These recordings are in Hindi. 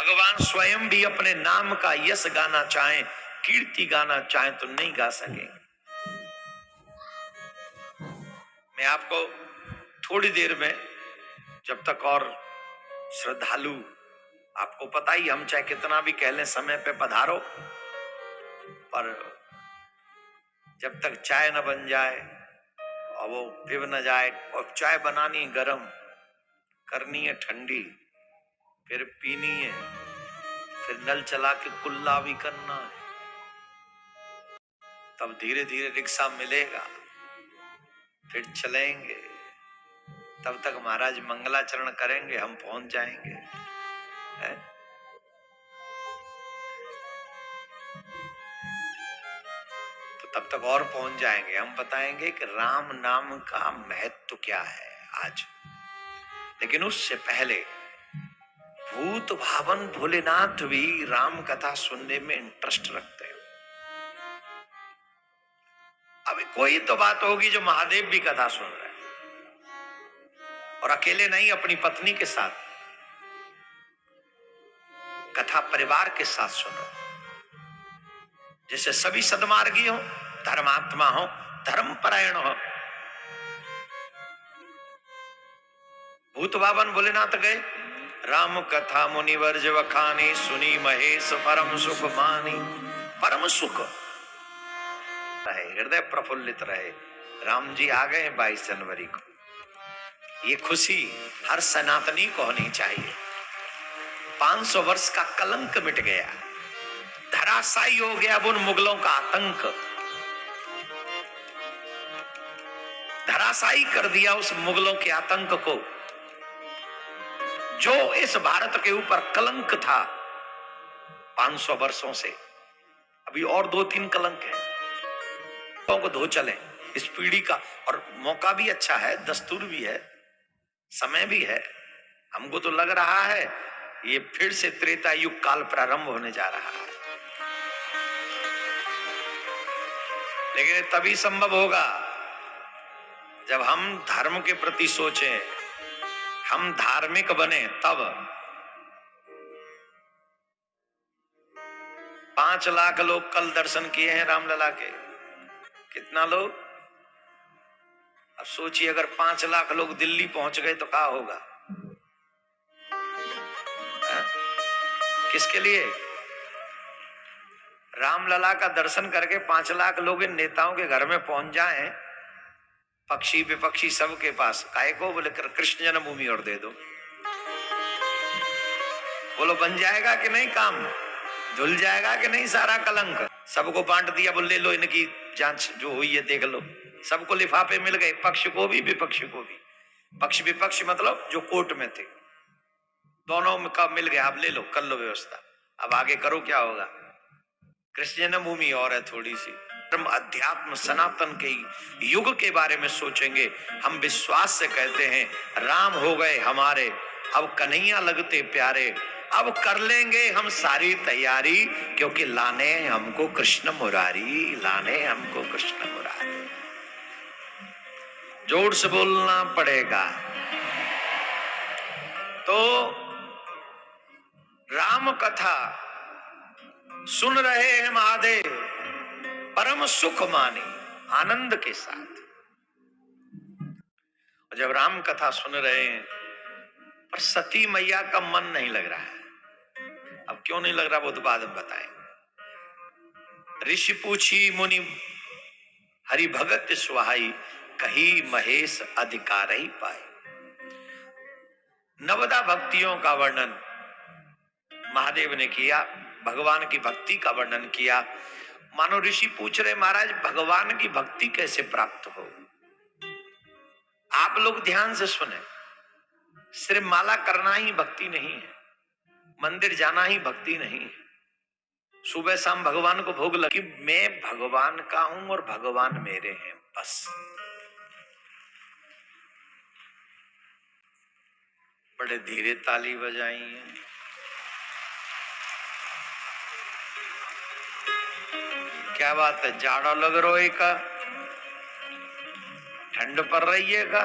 भगवान स्वयं भी अपने नाम का यश गाना चाहें, कीर्ति गाना चाहें तो नहीं गा सकेंगे। मैं आपको थोड़ी देर में, जब तक और श्रद्धालु, आपको पता ही हम चाहे कितना भी कह लें समय पे पधारो, पर जब तक चाय न बन जाए और वो पिब न जाए, और चाय बनानी गरम, करनी है ठंडी, फिर पीनी है, फिर नल चला के कुल्ला भी करना है, तब धीरे धीरे रिक्शा मिलेगा, फिर चलेंगे। तब तक महाराज मंगलाचरण करेंगे, हम पहुंच जाएंगे। है? तो तब तक और पहुंच जाएंगे। हम बताएंगे कि राम नाम का महत्व क्या है आज। लेकिन उससे पहले भूत भावन भोलेनाथ भी राम कथा सुनने में इंटरेस्ट रखते हैं। अभी कोई तो बात होगी जो महादेव भी कथा सुन रहे हैं, और अकेले नहीं, अपनी पत्नी के साथ कथा परिवार के साथ सुनो। जैसे सभी सद्मार्गी हो, धर्मात्मा हो, धर्मपरायण हो। भूत भावन भोलेनाथ गए, राम कथा मुनिवर जब खानी, सुनी महेश परम सुख मानी। परम सुख रहे, हृदय प्रफुल्लित रहे। राम जी आ गए 22 जनवरी को। ये खुशी हर सनातनी को होनी चाहिए। 500 वर्ष का कलंक मिट गया, धराशायी हो गया उन मुगलों का आतंक, धराशायी कर दिया उस मुगलों के आतंक को जो इस भारत के ऊपर कलंक था 500 वर्षों से। अभी और 2-3 कलंक हैं, को धो चले इस पीढ़ी का। और मौका भी अच्छा है, दस्तूर भी है, समय भी है। हमको तो लग रहा है ये फिर से त्रेता युग काल प्रारंभ होने जा रहा है, लेकिन तभी संभव होगा जब हम धर्म के प्रति सोचें, हम धार्मिक बने। तब 5 लाख लोग कल दर्शन किए हैं रामलला के। कितना लोग? अब सोचिए, अगर 5 लाख लोग दिल्ली पहुंच गए तो क्या होगा? किसके लिए? रामलला का दर्शन करके 5 लाख लोग इन नेताओं के घर में पहुंच जाएं, पक्षी विपक्षी सबके पास। काहे को? बोले कृष्ण जन्मभूमि और दे दो। बोलो बन जाएगा कि नहीं काम? धुल जाएगा कि नहीं सारा कलंक? सबको बांट दिया, बोले ले लो, इनकी जांच जो हुई है देख लो। सबको लिफाफे मिल गए, पक्ष को भी विपक्ष को भी। पक्ष विपक्ष मतलब जो कोर्ट में थे, दोनों का मिल गया। अब ले लो, कर लो व्यवस्था, अब आगे करो क्या होगा। कृष्ण जन्मभूमि और है थोड़ी सी। अध्यात्म सनातन के युग के बारे में सोचेंगे। हम विश्वास से कहते हैं राम हो गए हमारे, अब कन्हैया लगते प्यारे। अब कर लेंगे हम सारी तैयारी, क्योंकि लाने हमको कृष्ण मुरारी, लाने हमको कृष्ण मुरारी। जोर से बोलना पड़ेगा। तो राम कथा सुन रहे हैं महादेव, परम सुख माने, आनंद के साथ। और जब राम कथा सुन रहे हैं पर सती मैया का मन नहीं लग रहा है। अब क्यों नहीं लग रहा वो तो बाद में बताएं। ऋषि पूछी मुनि हरि भगत सुहाई, कही महेश अधिकार ही पाए। नवदा भक्तियों का वर्णन महादेव ने किया, भगवान की भक्ति का वर्णन किया। मानो ऋषि पूछ रहे, महाराज भगवान की भक्ति कैसे प्राप्त हो? आप लोग ध्यान से सुने, सिर्फ माला करना ही भक्ति नहीं है, मंदिर जाना ही भक्ति नहीं है, सुबह शाम भगवान को भोग लगी, मैं भगवान का हूं और भगवान मेरे हैं, बस। बड़े धीरे ताली बजाई है। क्या बात है, जाड़ा लग रहा है का? ठंड पड़ रही है का?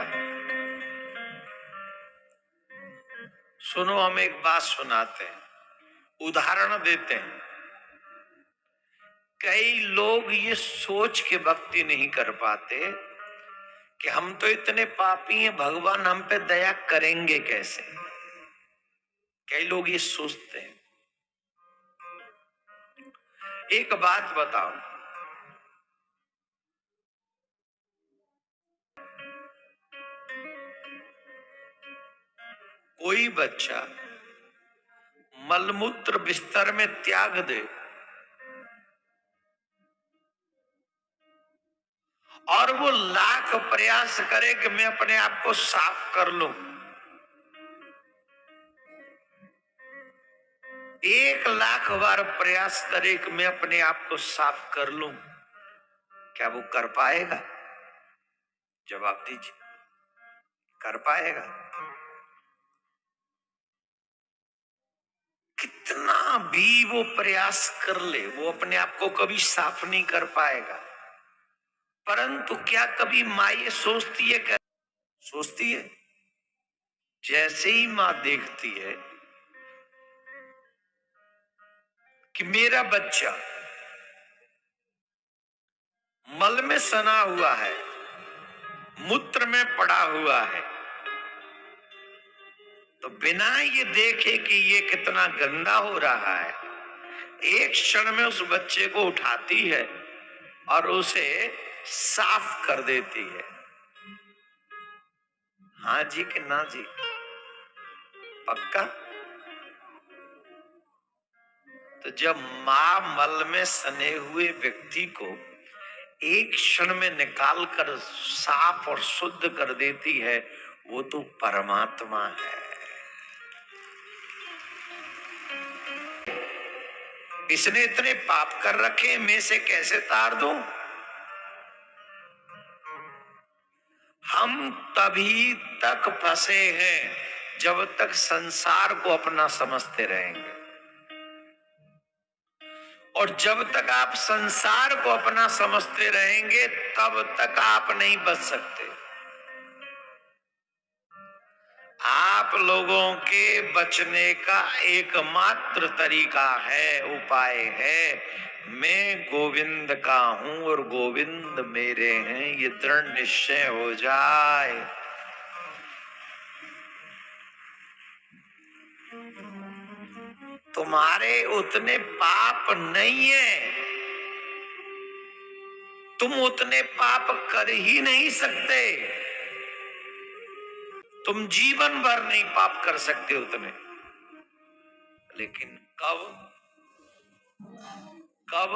सुनो, हम एक बात सुनाते हैं। उदाहरण देते हैं। कई लोग ये सोच के भक्ति नहीं कर पाते कि हम तो इतने पापी हैं, भगवान हम पे दया करेंगे कैसे। कई लोग ये सोचते हैं। एक बात बताओ, कोई बच्चा मलमूत्र बिस्तर में त्याग दे और वो लाख प्रयास करे कि मैं अपने आप को साफ कर लूं, 1,00,000 बार प्रयास करे कि मैं अपने आप को साफ कर लूं, क्या वो कर पाएगा? जवाब दीजिए, कर पाएगा? कितना भी वो प्रयास कर ले, वो अपने आप को कभी साफ नहीं कर पाएगा। परंतु क्या कभी माँ ये सोचती है? क्या सोचती है? जैसे ही माँ देखती है कि मेरा बच्चा मल में सना हुआ है, मूत्र में पड़ा हुआ है, तो बिना ये देखे कि ये कितना गंदा हो रहा है, एक क्षण में उस बच्चे को उठाती है और उसे साफ कर देती है। हाँ जी कि ना जी? पक्का? तो जब मां मल में सने हुए व्यक्ति को एक क्षण में निकाल कर साफ और शुद्ध कर देती है, वो तो परमात्मा है। इसने इतने पाप कर रखे, मैं से कैसे तार दूं? हम तभी तक फंसे हैं जब तक संसार को अपना समझते रहेंगे, और जब तक आप संसार को अपना समझते रहेंगे तब तक आप नहीं बच सकते। आप लोगों के बचने का एकमात्र तरीका है, उपाय है, मैं गोविंद का हूं और गोविंद मेरे हैं, ये दृढ़ निश्चय हो जाए। तुम्हारे उतने पाप नहीं है, तुम उतने पाप कर ही नहीं सकते, तुम जीवन भर नहीं पाप कर सकते उतने। लेकिन कब कब